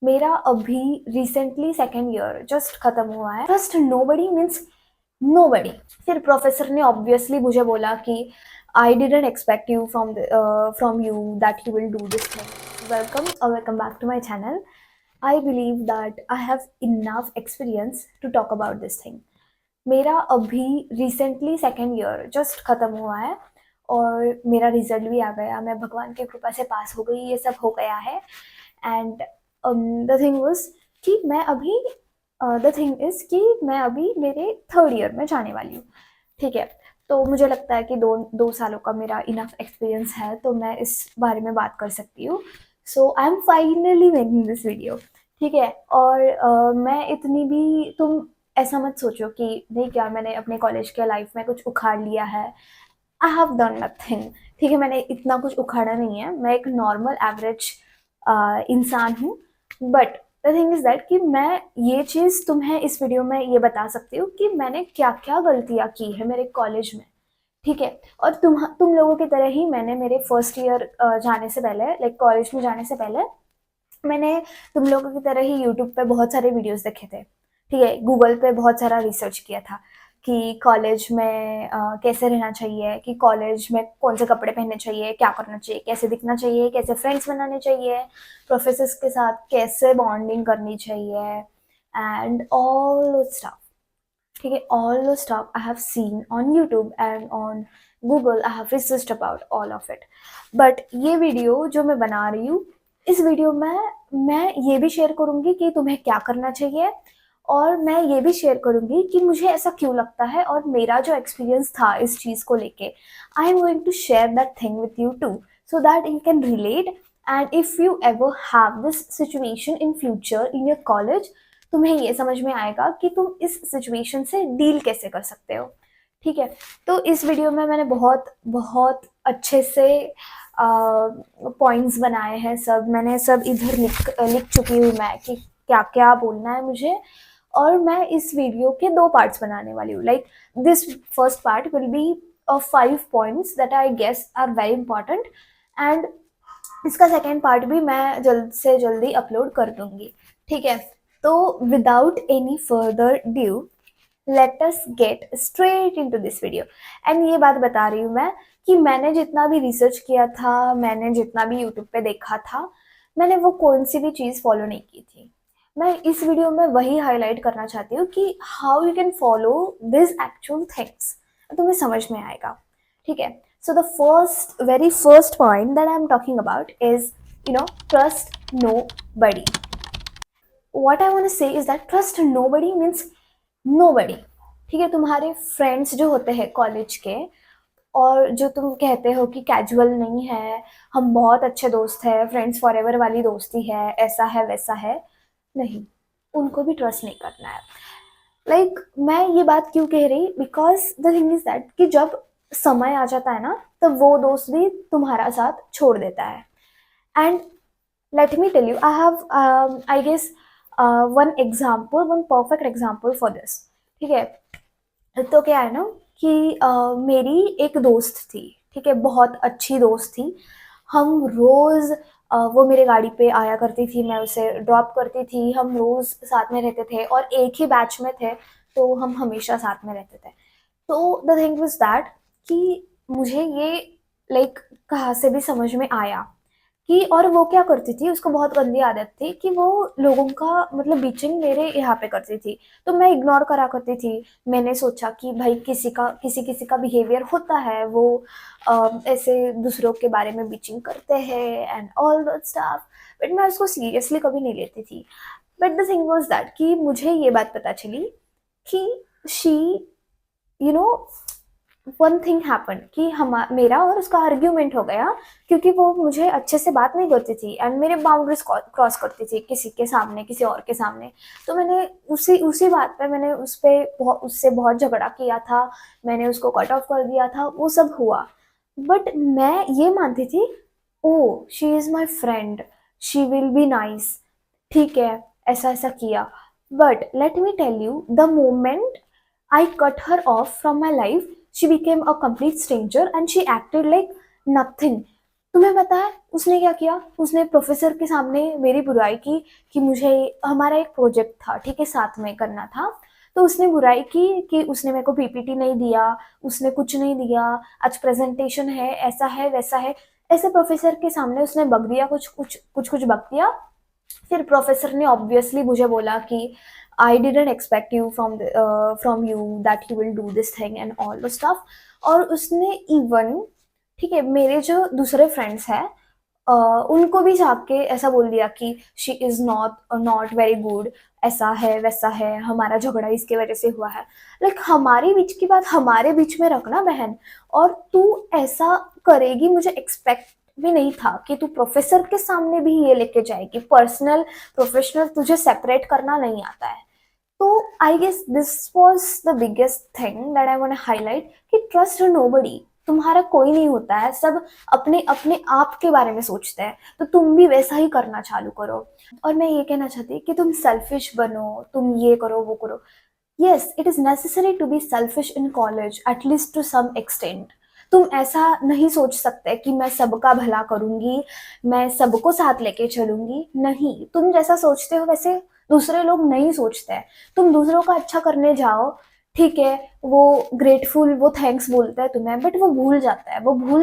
मेरा अभी recently second year just खत्म हुआ है। Trust nobody means nobody. फिर प्रोफेसर ने ऑब्वियसली मुझे बोला कि I didn't expect you from you that you will do this thing. Welcome back to my channel. I believe that I have enough experience to talk about this thing. मेरा अभी recently second year just खत्म हुआ है और मेरा result भी आ गया। मैं भगवान की कृपा से पास हो गई, ये सब हो गया है। एंड द थिंग वाज कि मैं अभी द थिंग इज कि मैं अभी मेरे थर्ड ईयर में जाने वाली हूँ। ठीक है, तो मुझे लगता है कि दो दो सालों का मेरा इनफ एक्सपीरियंस है, तो मैं इस बारे में बात कर सकती हूँ। So I am finally making this video. ठीक है, और मैं इतनी भी, तुम ऐसा मत सोचो कि नहीं क्या मैंने अपने कॉलेज के लाइफ में कुछ उखाड़ लिया है। I have done nothing. ठीक है, मैंने इतना कुछ उखाड़ा नहीं है। मैं एक नॉर्मल एवरेज इंसान हूँ। But the thing is that कि मैं ये चीज़ तुम्हें इस वीडियो में ये बता सकती हूँ कि मैंने क्या क्या गलतियाँ की है मेरे कॉलेज में। ठीक है, और तुम लोगों की तरह ही मैंने मेरे फर्स्ट ईयर जाने से पहले, लाइक कॉलेज में जाने से पहले, मैंने तुम लोगों की तरह ही यूट्यूब पे बहुत सारे वीडियोस देखे थे। ठीक है, गूगल पे बहुत सारा रिसर्च किया था कि कॉलेज में कैसे रहना चाहिए, कि कॉलेज में कौन से कपड़े पहनने चाहिए, क्या करना चाहिए, कैसे दिखना चाहिए, कैसे फ्रेंड्स बनाने चाहिए, प्रोफेसर्स के साथ कैसे बॉन्डिंग करनी चाहिए, एंड ऑल स्टफ। ठीक है, all stuff I have seen on YouTube and on Google. I have researched about all of it. But ये वीडियो जो मैं बना रही हूँ, इस वीडियो में मैं ये भी शेयर करूंगी कि तुम्हें क्या करना चाहिए, और मैं ये भी शेयर करूंगी कि मुझे ऐसा क्यों लगता है और मेरा जो एक्सपीरियंस था इस चीज़ को लेके। I am going to share that thing with you too, so that you can relate. And if you ever have this situation in future in your college, तुम्हें ये समझ में आएगा कि तुम इस सिचुएशन से डील कैसे कर सकते हो। ठीक है, तो इस वीडियो में मैंने बहुत बहुत अच्छे से पॉइंट्स बनाए हैं। सब मैंने सब इधर लिख चुकी हूँ मैं कि क्या क्या बोलना है मुझे। और मैं इस वीडियो के दो पार्ट्स बनाने वाली हूँ। Like this first part will be 5 points that I guess are very important, and इसका सेकेंड पार्ट भी मैं जल्द से जल्दी अपलोड कर दूंगी। ठीक है, तो without any further due, let us get straight into this video. And ये बात बता रही हूँ मैं कि मैंने जितना भी रिसर्च किया था, मैंने जितना भी यूट्यूब पे देखा था, मैंने वो कौन सी भी चीज़ फॉलो नहीं की थी। मैं इस वीडियो में वही हाईलाइट करना चाहती हूँ कि how you can follow this actual things, तुम्हें समझ में आएगा। ठीक है, so the very first point that I'm talking about is, trust nobody. What I want to say is that trust nobody means nobody. ठीक है, तुम्हारे फ्रेंड्स जो होते हैं कॉलेज के, और जो तुम कहते हो कि कैजुअल नहीं है, हम बहुत अच्छे दोस्त हैं, फ्रेंड्स फॉर एवर वाली दोस्ती है, ऐसा है वैसा है, नहीं, उनको भी ट्रस्ट नहीं करना है। मैं ये बात क्यों कह रही, because the thing is that कि जब समय आ जाता है ना, तब वो दोस्त भी तुम्हारा साथ छोड़ देता है। And let me tell you, I have I guess one example, one perfect example for this. ठीक है, तो क्या है ना कि मेरी एक दोस्त थी। ठीक है, बहुत अच्छी दोस्त थी। हम रोज़ वो मेरे गाड़ी पे आया करती थी, मैं उसे ड्रॉप करती थी, हम रोज़ साथ में रहते थे और एक ही बैच में थे, तो हम हमेशा साथ में रहते थे। तो द थिंग वाज दैट कि मुझे ये कहाँ से भी समझ में आया कि, और वो क्या करती थी, उसको बहुत गंदी आदत थी कि वो लोगों का मतलब बीचिंग मेरे यहाँ पे करती थी, तो मैं इग्नोर करा करती थी। मैंने सोचा कि भाई किसी किसी का बिहेवियर होता है, वो ऐसे दूसरों के बारे में बीचिंग करते हैं and all that stuff, but मैं उसको सीरियसली कभी नहीं लेती थी। But the thing was that कि मुझे ये बात पता चली कि she, you know one thing happen कि हम मेरा और उसका आर्ग्यूमेंट हो गया, क्योंकि वो मुझे अच्छे से बात नहीं करती थी एंड मेरे बाउंड्रीज क्रॉस करती थी किसी के सामने, किसी और के सामने। तो मैंने उसी उसी बात पे मैंने उससे बहुत झगड़ा किया था, मैंने उसको कट ऑफ कर दिया था, वो सब हुआ। बट मैं ये मानती थी, oh she is my friend, she will be nice, ठीक है, ऐसा ऐसा किया। But let me tell you, the moment I cut her off from my life, she became a complete stranger and she acted like nothing. तुम्हें पता है उसने क्या किया? उसने प्रोफेसर के सामने मेरी बुराई की कि मुझे, हमारा एक प्रोजेक्ट था, ठीक है, साथ में करना था। तो उसने बुराई की कि उसने मेरे को पीपीटी नहीं दिया, उसने कुछ नहीं दिया, आज प्रेजेंटेशन है वैसा है। ऐसे प्रोफेसर के सामने उसने बक दिया, कुछ बक दिया। फिर प्रोफेसर ने ऑब्वियसली मुझे बोला कि I didn't expect you from you that you will do this thing and all the stuff. और उसने इवन, ठीक है, मेरे जो दूसरे फ्रेंड्स हैं उनको भी जाके ऐसा बोल दिया कि she is not not very good, ऐसा है वैसा है, हमारा झगड़ा इसके वजह से हुआ है। लाइक हमारे बीच की बात हमारे बीच में रखना बहन। और तू ऐसा करेगी, मुझे एक्सपेक्ट भी नहीं था कि तू प्रोफेसर के सामने भी ये लेके जाएगी। पर्सनल प्रोफेशनल तुझे सेपरेट करना नहीं आता है। तो I guess this was the biggest thing that I want to highlight कि ट्रस्ट नोबडी। तुम्हारा कोई नहीं होता है, सब अपने अपने आप के बारे में सोचते हैं, तो तुम भी वैसा ही करना चालू करो। और मैं ये कहना चाहती कि तुम सेल्फिश बनो, तुम ये करो वो करो। Yes, it is necessary to be selfish in college at least to some extent. तुम ऐसा नहीं सोच सकते कि मैं सबका भला करूंगी, मैं सबको साथ लेके चलूंगी। नहीं, तुम जैसा सोचते हो वैसे दूसरे लोग नहीं सोचते हैं। तुम दूसरों का अच्छा करने जाओ, ठीक है, वो ग्रेटफुल, वो थैंक्स बोलता है तुम्हें, बट वो भूल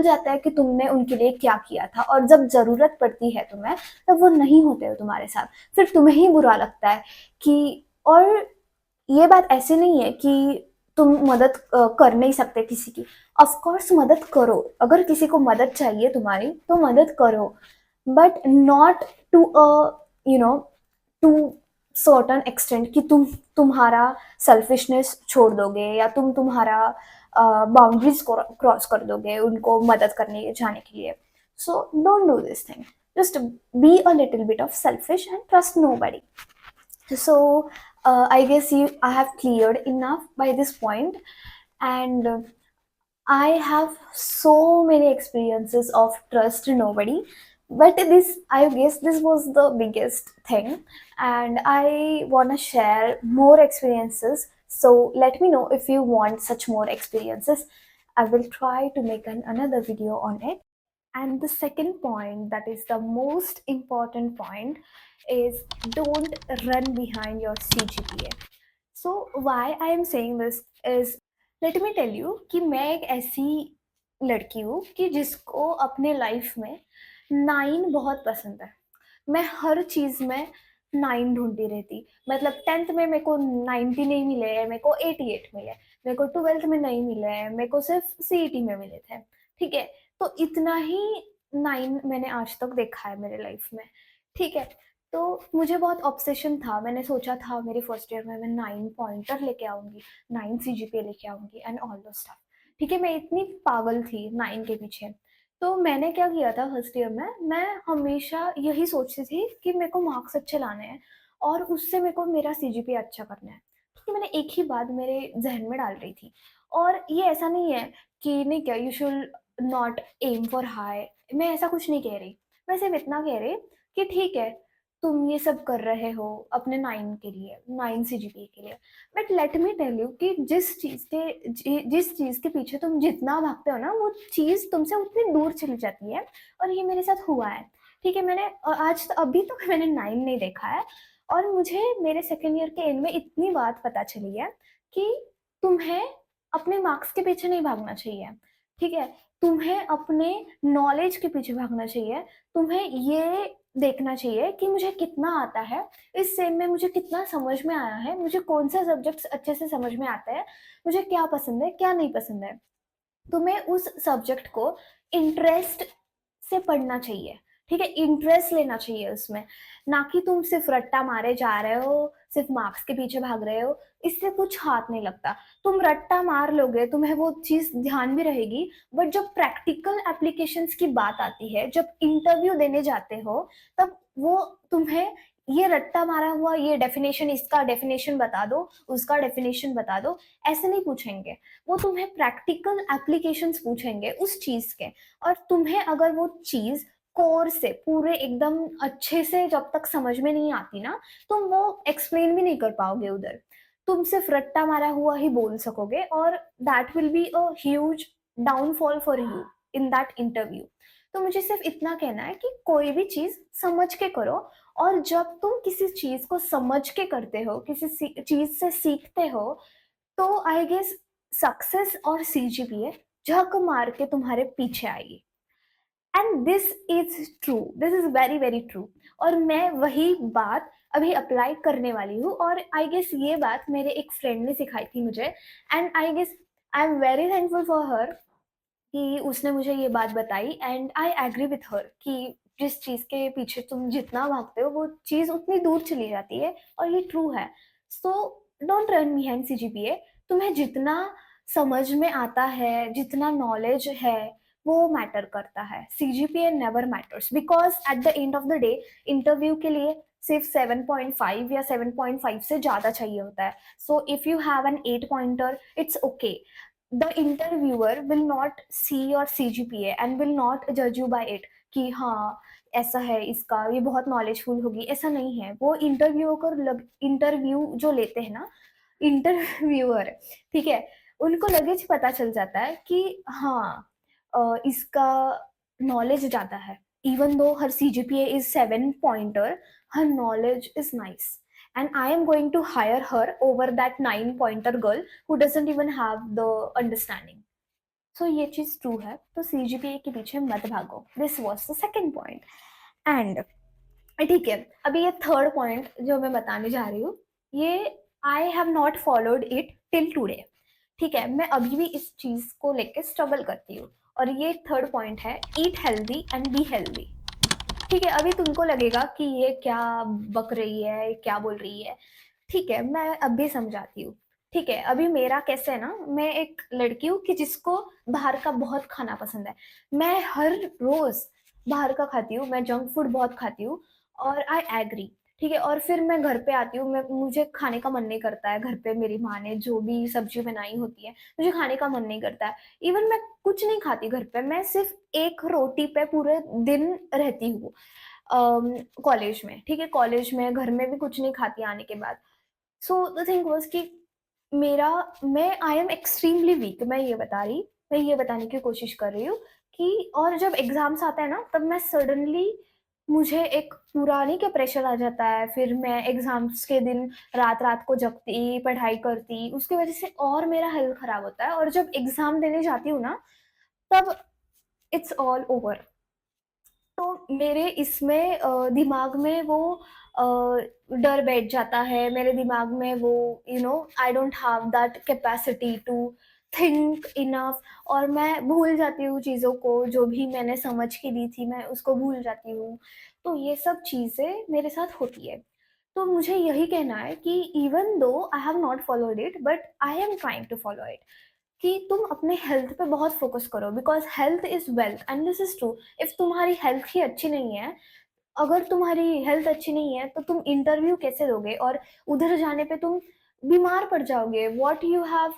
जाता है कि तुमने उनके लिए क्या किया था। और जब जरूरत पड़ती है तुम्हें, तब वो नहीं होते हो तुम्हारे साथ, फिर तुम्हें ही बुरा लगता है कि। और ये बात ऐसे नहीं है कि तुम मदद कर नहीं सकते किसी की। ऑफ कोर्स मदद करो, अगर किसी को मदद चाहिए तुम्हारी तो मदद करो, but not to a you know to certain extent कि तुम्हारा सेल्फिशनेस छोड़ दोगे या तुम्हारा बाउंड्रीज क्रॉस कर दोगे उनको मदद करने जाने के लिए। So don't do this thing, just be a little bit of selfish and trust nobody. So I guess I have cleared enough by this point, and I have so many experiences of trust nobody. But this, I guess, this was the biggest thing, and I wanna share more experiences. So let me know if you want such more experiences. I will try to make another video on it. And the second point, that is the most important point, is don't run behind your CGPA. So why I am saying this is, let me tell you कि मैं एक ऐसी लड़की हूँ कि जिसको अपने life में 9 बहुत पसंद है। मैं हर चीज़ में 9 ढूंढती रहती। मतलब 10th में मेरे को 90 नहीं मिले हैं, मेरे को 88 मिले, मेरे को 12th में नहीं मिले हैं, मेरे को सिर्फ सीईटी में मिले थे। ठीक है, तो इतना ही 9 मैंने आज तक देखा है मेरे लाइफ में। ठीक है, तो मुझे बहुत ऑब्सेशन था। मैंने सोचा था मेरे फर्स्ट ईयर में मैं 9 पॉइंटर लेके आऊंगी, 9 सीजीपीए लेके आऊंगी एंड ऑल द स्टफ। ठीक है, मैं इतनी पागल थी 9 के पीछे। तो मैंने क्या किया था फर्स्ट ईयर में, मैं हमेशा यही सोचती थी कि मेरे को मार्क्स अच्छे लाने हैं और उससे मेरे को मेरा सीजीपीए अच्छा करना है। ठीक है, मैंने एक ही बात मेरे जहन में डाल रही थी। और ये ऐसा नहीं है कि नहीं क्या you should not aim for high, मैं ऐसा कुछ नहीं कह रही। मैं सिर्फ इतना कह रही कि ठीक है, तुम ये सब कर रहे हो अपने 9 के लिए, 9 सीजीपीए के लिए, but let me tell you कि जिस चीज के पीछे तुम जितना भागते हो ना, वो चीज तुमसे उतनी दूर चली जाती है। और ये मेरे साथ हुआ है। ठीक है, मैंने आज तो अभी तक मैंने 9 नहीं देखा है। और मुझे मेरे सेकेंड ईयर के एंड में इतनी बात पता चली है कि तुम्हें अपने मार्क्स के पीछे नहीं भागना चाहिए। ठीक है, तुम्हें अपने नॉलेज के पीछे भागना चाहिए। तुम्हें ये देखना चाहिए कि मुझे कितना आता है, इस सेम में मुझे कितना समझ में आया है, मुझे कौन सा सब्जेक्ट अच्छे से समझ में आता है, मुझे क्या पसंद है क्या नहीं पसंद है। तुम्हें उस सब्जेक्ट को इंटरेस्ट से पढ़ना चाहिए। ठीक है, इंटरेस्ट लेना चाहिए उसमें, ना कि तुम सिर्फ रट्टा मारे जा रहे हो, सिर्फ मार्क्स के पीछे भाग रहे हो। इससे कुछ हाथ नहीं लगता। तुम रट्टा मार लोगे, तुम्हें वो चीज ध्यान भी रहेगी, बट जब प्रैक्टिकल एप्लीकेशंस की बात आती है, जब इंटरव्यू देने जाते हो, तब वो तुम्हें ये रट्टा मारा हुआ, ये डेफिनेशन, इसका डेफिनेशन बता दो, उसका डेफिनेशन बता दो, ऐसे नहीं पूछेंगे। वो तुम्हें प्रैक्टिकल एप्लीकेशंस पूछेंगे उस चीज के। और तुम्हें अगर वो चीज कोर से पूरे एकदम अच्छे से जब तक समझ में नहीं आती ना, तुम वो एक्सप्लेन भी नहीं कर पाओगे उधर। तुम सिर्फ रट्टा मारा हुआ ही बोल सकोगे, और that will be a huge downfall for you in that interview. तो मुझे सिर्फ इतना कहना है कि कोई भी चीज़ समझ के करो, और जब तुम किसी चीज़ को समझ के करते हो, किसी चीज़ से सीखते हो, तो आई गेस सक्सेस और सीजीपीए झक मार के तुम्हारे पीछे आएगी। And this is true, this is very very true. और मैं वही बात अभी अप्लाई करने वाली हूँ, और आई गेस ये बात मेरे एक फ्रेंड ने सिखाई थी मुझे, and I guess I am very thankful for her कि उसने मुझे ये बात बताई, and I agree with her कि जिस चीज़ के पीछे तुम जितना भागते हो वो चीज़ उतनी दूर चली जाती है, और ये ट्रू है। So don't run behind CGPA. तुम्हें जितना समझ में आता है, जितना नॉलेज है, वो मैटर करता है। CGPA never matters, because at the end of the day interview के लिए सिर्फ 7.5 या 7.5 से ज़्यादा चाहिए होता है। So if you have an 8 pointer, it's okay. The interviewer will not see your CGPA and will not judge you by it कि हाँ ऐसा है इसका, ये बहुत नॉलेजफुल होगी, ऐसा नहीं है। वो इंटरव्यू जो लेते हैं ना, इंटरव्यूअर, ठीक है, उनको लगेज पता चल जाता है कि हाँ इसका नॉलेज ज़्यादा है। Even though her CGPA is 7 pointer, her knowledge is nice, and I am going to hire her over that 9 pointer girl who doesn't even have the understanding. So ये चीज ट्रू है, तो CGPA के पीछे मत भागो। This was the second point. And ठीक है, अभी ये थर्ड पॉइंट जो मैं बताने जा रही हूँ, ये आई have not followed it till today. ठीक है, मैं अभी भी इस चीज को लेके स्ट्रगल करती हूँ, और ये थर्ड पॉइंट है, eat healthy and be healthy. ठीक है, अभी तुमको लगेगा कि ये क्या बक रही है, क्या बोल रही है। ठीक है, मैं अभी समझाती हूँ। ठीक है, अभी मेरा कैसे है ना, मैं एक लड़की हूँ कि जिसको बाहर का बहुत खाना पसंद है। मैं हर रोज बाहर का खाती हूँ, मैं जंक फूड बहुत खाती हूँ, और आई एग्री। ठीक है, और फिर मैं घर पे आती हूँ, मैं मुझे खाने का मन नहीं करता है। घर पे मेरी माँ ने जो भी सब्जी बनाई होती है, मुझे खाने का मन नहीं करता है। इवन मैं कुछ नहीं खाती घर पे, मैं सिर्फ एक रोटी पे पूरे दिन रहती हूँ कॉलेज में। ठीक है, कॉलेज में, घर में भी कुछ नहीं खाती आने के बाद। सो द थिंग वाज कि मेरा मैं आई एम एक्सट्रीमली वीक, मैं ये बताने की कोशिश कर रही हूँ कि, और जब एग्जाम्स आते हैं ना, तब मैं सडनली, मुझे एक पूरा नहीं क्या प्रेशर आ जाता है, फिर मैं एग्जाम्स के दिन रात रात को जगती, पढ़ाई करती, उसकी वजह से और मेरा हेल्थ खराब होता है। और जब एग्जाम देने जाती हूँ ना, तब इट्स ऑल ओवर। तो मेरे इसमें दिमाग में वो डर बैठ जाता है मेरे दिमाग में, वो I don't have that capacity to think enough, और मैं भूल जाती हूँ चीज़ों को, जो भी मैंने समझ के दी थी मैं उसको भूल जाती हूँ। तो ये सब चीज़ें मेरे साथ होती है। तो मुझे यही कहना है कि even though I have not followed it, but I am trying to follow it, कि तुम अपने हेल्थ पे बहुत फोकस करो, because health is wealth, and this is true. If तुम्हारी हेल्थ ही अच्छी नहीं है, अगर तुम्हारी हेल्थ अच्छी नहीं है, तो तुम इंटरव्यू कैसे दोगे, और उधर जाने पे तुम बीमार पड़ जाओगे। What you have,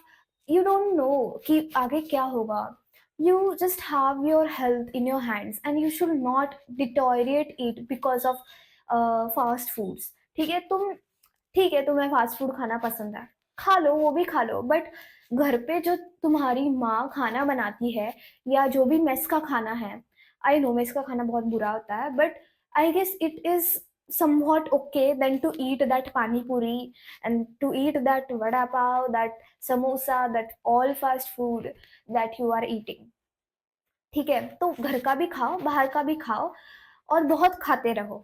you don't know कि आगे क्या होगा। You just have your health in your hands, and you should not deteriorate it because of fast foods. ठीक है, ठीक है, तुम्हें फास्ट फूड खाना पसंद है, खा लो, वो भी खा लो, बट घर पे जो तुम्हारी माँ खाना बनाती है, या जो भी मेस का खाना है, आई नो मेस का खाना बहुत बुरा होता है, but I guess it is somewhat okay than to eat that pani puri and to eat that vada pav, that samosa, that all fast food that you are eating. ठीक है, तो घर का भी खाओ, बाहर का भी खाओ, और बहुत खाते रहो।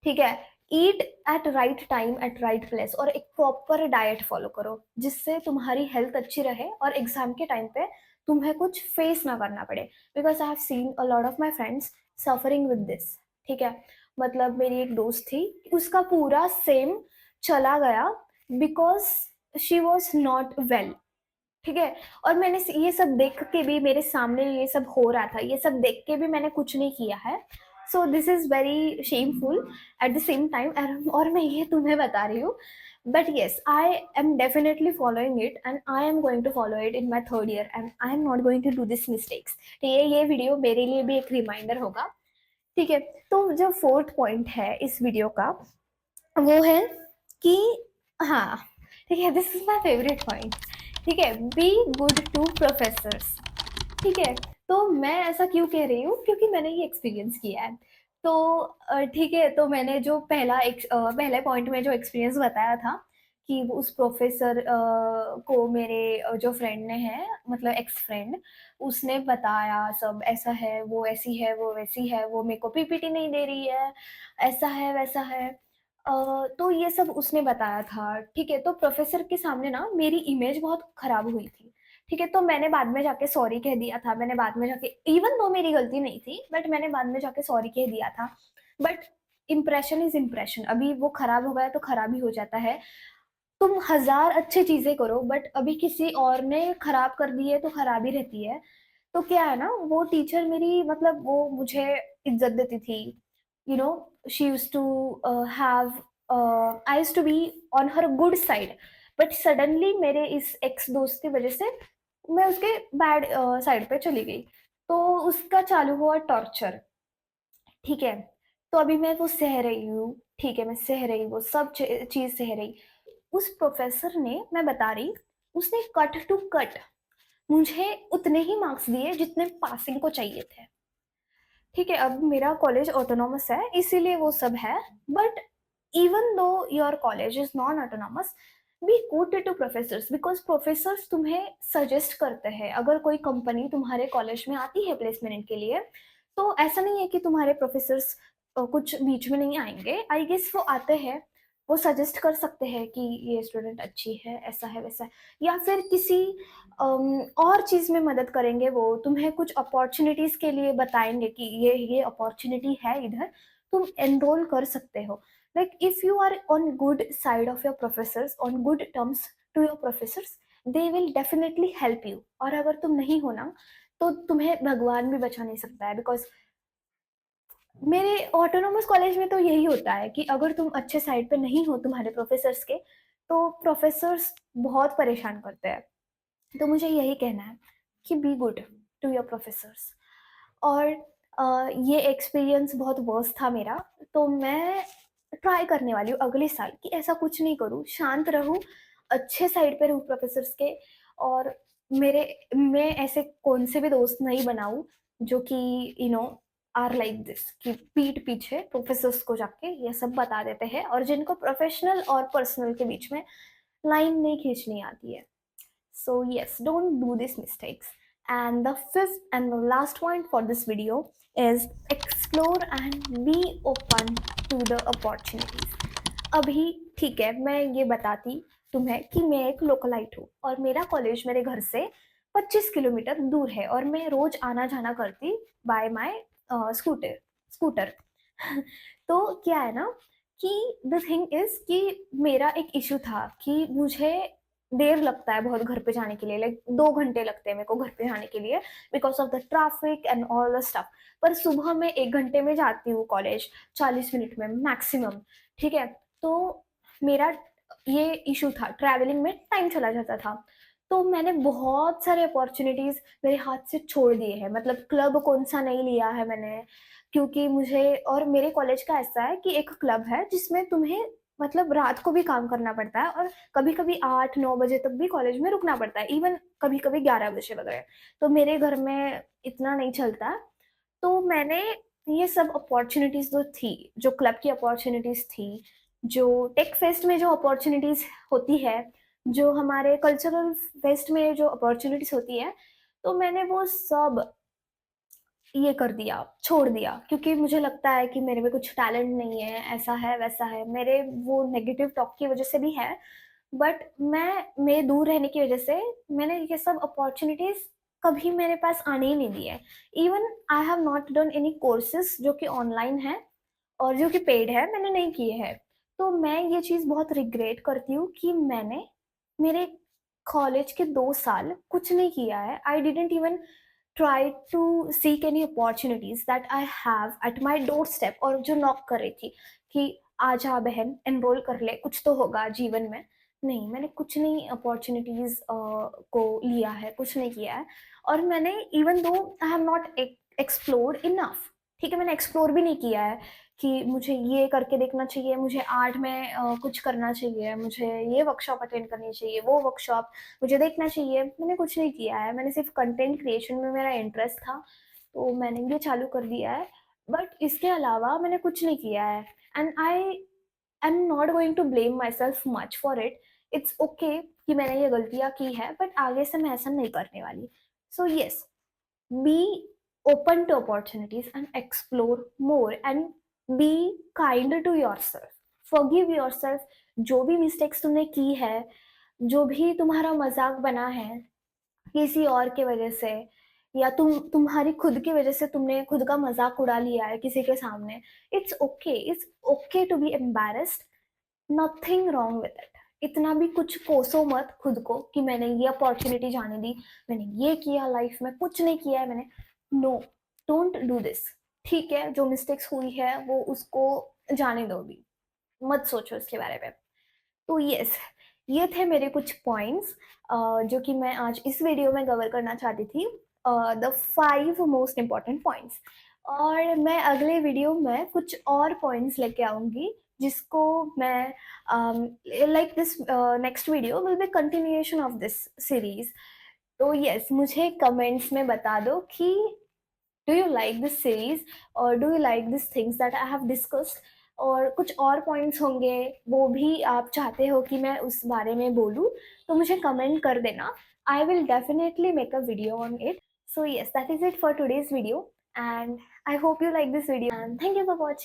ठीक है, eat at right time at right place, और एक प्रॉपर डाइट फॉलो करो, जिससे तुम्हारी हेल्थ अच्छी रहे और एग्जाम के टाइम पे तुम्हें कुछ फेस ना करना पड़े। Because I have seen a lot of my friends suffering with this. ठीक है, मतलब मेरी एक दोस्त थी, उसका पूरा सेम चला गया because she was not well. ठीक है, और मैंने ये सब देख के भी, मेरे सामने ये सब हो रहा था, ये सब देख के भी मैंने कुछ नहीं किया है। So this is very shameful at the same time, और मैं ये तुम्हें बता रही हूँ। But yes, I am definitely following it, and I am going to follow it in my third year, and I am not going to do this mistakes. ठीक है, ये वीडियो मेरे लिए भी एक रिमाइंडर होगा। ठीक है, तो जो फोर्थ पॉइंट है इस वीडियो का, वो है कि, हाँ, ठीक है, this is my favourite point. ठीक है, बी गुड टू प्रोफेसर्स। ठीक है, तो मैं ऐसा क्यों कह रही हूँ? क्योंकि मैंने ये एक्सपीरियंस किया है। तो ठीक है, तो मैंने जो पहले पॉइंट में जो एक्सपीरियंस बताया था कि वो उस प्रोफ़ेसर को मेरे जो फ्रेंड ने है, मतलब एक्स फ्रेंड, उसने बताया सब ऐसा है, वो ऐसी है, वो वैसी है, वो मेरे को पीपीटी नहीं दे रही है, ऐसा है, वैसा है। तो ये सब उसने बताया था, ठीक है? तो प्रोफ़ेसर के सामने ना मेरी इमेज बहुत खराब हुई थी, ठीक है? तो मैंने बाद में जाके सॉरी कह दिया था, मैंने बाद में जाके, इवन दो मेरी गलती नहीं थी, बट मैंने बाद में जाके सॉरी कह दिया था। बट इम्प्रेशन इज़ इम्प्रेशन, अभी वो खराब हो गया तो खराब ही हो जाता है। तुम हज़ार अच्छी चीज़ें करो, बट अभी किसी और ने खराब कर दी है तो खराब ही रहती है। तो क्या है ना, वो टीचर मेरी, मतलब वो मुझे इज़्ज़त देती थी। You know, she used to have I used to be on her good side, but suddenly मेरे इस एक्स दोस्त की वज़ह से मैं उसके बैड साइड पे चली गई। तो उसका चालू हुआ टॉर्चर, ठीक है? तो अभी मैं वो सह रही हूँ, ठीक है? मैं सह रही, वो सब चीज़ सह रही। उस प्रोफ़ेसर ने, मैं बता रही, उसने कट टू कट मुझे उतने ही मार्क्स दिए जितने पासिंग को चाहिए थे। ठीक है, अब मेरा कॉलेज ऑटोनॉमस है, इसीलिए वो सब है, but even though your college is non autonomous, be good to professors, because professors तुम्हें सजेस्ट करते हैं। अगर कोई कंपनी तुम्हारे कॉलेज में आती है प्लेसमेंट के लिए, तो ऐसा नहीं है कि तुम्हारे प्रोफ़ेसर्स कुछ बीच में नहीं आएँगे, आई गेस वो आते हैं, वो सजेस्ट कर सकते हैं कि ये स्टूडेंट अच्छी है, ऐसा है, वैसा है, या फिर किसी और चीज़ में मदद करेंगे वो, तुम्हें कुछ अपॉर्च्युनिटीज़ के लिए बताएँगे कि ये अपॉर्च्युनिटी है इधर, तुम एनरोल कर सकते हो। Like if you are on good side of your professors, on good terms to your professors, they will definitely help you. और अगर तुम नहीं हो ना, तो तुम्हें भगवान भी बचा नहीं सकता है, बिकॉज़ मेरे ऑटोनॉमस कॉलेज में तो यही होता है कि अगर तुम अच्छे साइड पे नहीं हो तुम्हारे प्रोफेसर्स के, तो प्रोफेसर्स बहुत परेशान करते हैं। तो मुझे यही कहना है कि be good to your professors. और ये एक्सपीरियंस बहुत वर्स्ट था मेरा, तो मैं ट्राई करने वाली हूँ अगले साल कि ऐसा कुछ नहीं करूँ, शांत रहूँ, अच्छे साइड पे रहूँ प्रोफेसर्स के, और मेरे मैं ऐसे कौन से भी दोस्त नहीं बनाऊँ जो कि you know are like this, कि पीठ पीछे प्रोफेसर्स को जाके ये सब बता देते हैं और जिनको प्रोफेशनल और पर्सनल के बीच में लाइन नहीं खींचनी आती है। So yes, don't do these mistakes. And the fifth and the last point for this video is explore and be open to the opportunities. अभी ठीक है, मैं ये बताती तुम्हें कि मैं एक लोकलाइट हूँ और मेरा कॉलेज मेरे घर से 25 किलोमीटर दूर है और मैं रोज आना जाना करती बाय माय स्कूटर स्कूटर तो क्या है ना कि द थिंग इज कि मेरा एक इशू था कि मुझे देर लगता है बहुत घर पे जाने के लिए, लाइक 2 घंटे लगते हैं मेरे को घर पे जाने के लिए, because of the traffic and all the stuff. पर सुबह में 1 घंटे में जाती हूँ कॉलेज, 40 मिनट में मैक्सिमम, ठीक है? तो मेरा ये इशू था, ट्रैवलिंग में टाइम चला जाता था। तो मैंने बहुत सारे अपॉर्चुनिटीज मेरे हाथ से छोड़ दिए हैं, मतलब क्लब कौन सा नहीं लिया है मैंने, क्योंकि मुझे, और मेरे कॉलेज का ऐसा है कि एक क्लब है जिसमें तुम्हें मतलब रात को भी काम करना पड़ता है और कभी-कभी 8-9 बजे तक भी कॉलेज में रुकना पड़ता है, इवन कभी-कभी 11 बजे वगैरह। तो मेरे घर में इतना नहीं चलता, तो मैंने ये सब अपॉर्च्युनिटीज़ जो थी, जो क्लब की अपॉर्च्युनिटीज़ थी, जो टेक फेस्ट में जो अपॉर्च्युनिटीज़ होती है, जो हमारे कल्चरल फेस्ट में जो अपॉर्च्युनिटीज़ होती है, तो मैंने वो सब ये कर दिया, छोड़ दिया, क्योंकि मुझे लगता है कि मेरे में कुछ टैलेंट नहीं है, ऐसा है, वैसा है। मेरे वो नेगेटिव टॉक की वज़ह से भी है, बट मेरे दूर रहने की वज़ह से मैंने ये सब अपॉर्च्युनिटीज़ कभी मेरे पास आने ही नहीं दिए। Even I have not done any courses जो कि ऑनलाइन हैं और जो कि पेड है, मैंने नहीं किए हैं। तो मैं ये चीज़ बहुत रिग्रेट करती हूँ कि मैंने मेरे कॉलेज के 2 साल कुछ नहीं किया है। I didn't even try to seek any opportunities that I have at my doorstep, और जो नॉक कर रही थी कि आजा बहन, एनरोल कर ले, कुछ तो होगा जीवन में। नहीं, मैंने कुछ नहीं अपॉर्च्युनिटीज़ को लिया है, कुछ नहीं किया है। और मैंने, even though I have not explored enough, ठीक है, मैंने एक्सप्लोर भी नहीं किया है कि मुझे ये करके देखना चाहिए, मुझे आर्ट में कुछ करना चाहिए, मुझे ये वर्कशॉप अटेंड करनी चाहिए, वो वर्कशॉप मुझे देखना चाहिए। मैंने कुछ नहीं किया है, मैंने सिर्फ कंटेंट क्रिएशन में मेरा इंटरेस्ट था, तो मैंने ये चालू कर दिया है। बट इसके अलावा मैंने कुछ नहीं किया है, and I am not going to blame myself much for it. It's okay कि मैंने ये गलतियाँ की है, बट आगे से मैं ऐसा नहीं करने वाली। So yes, be open to opportunities and explore more and be kind to yourself. Forgive yourself. जो भी मिस्टेक्स तुमने की है, जो भी तुम्हारा मजाक बना है किसी और की वजह से, या तुम्हारी खुद की वजह से तुमने खुद का मजाक उड़ा लिया है किसी के सामने, it's okay to be embarrassed, nothing wrong with it. इतना भी कुछ कोसो मत खुद को कि मैंने ये अपॉर्चुनिटी जाने दी, मैंने ये किया लाइफ में, कुछ नहीं किया है मैंने। No, don't do this. ठीक है, जो मिस्टेक्स हुई है वो उसको जाने दो भी, मत सोचो इसके बारे में। तो यस, ये थे मेरे कुछ पॉइंट्स जो कि मैं आज इस वीडियो में कवर करना चाहती थी, द 5 मोस्ट इम्पॉर्टेंट पॉइंट्स। और मैं अगले वीडियो में कुछ और पॉइंट्स लेके आऊंगी जिसको मैं like this next video will be continuation of this series. तो यस, मुझे कमेंट्स में बता दो कि do you like this series और do you like this things that I have discussed, और कुछ और पॉइंट्स होंगे वो भी आप चाहते हो कि मैं उस बारे में बोलूँ, तो मुझे कमेंट कर देना। I will definitely make a video on it. So yes, that is it for today's video, and I hope you like this video, and thank you for watching.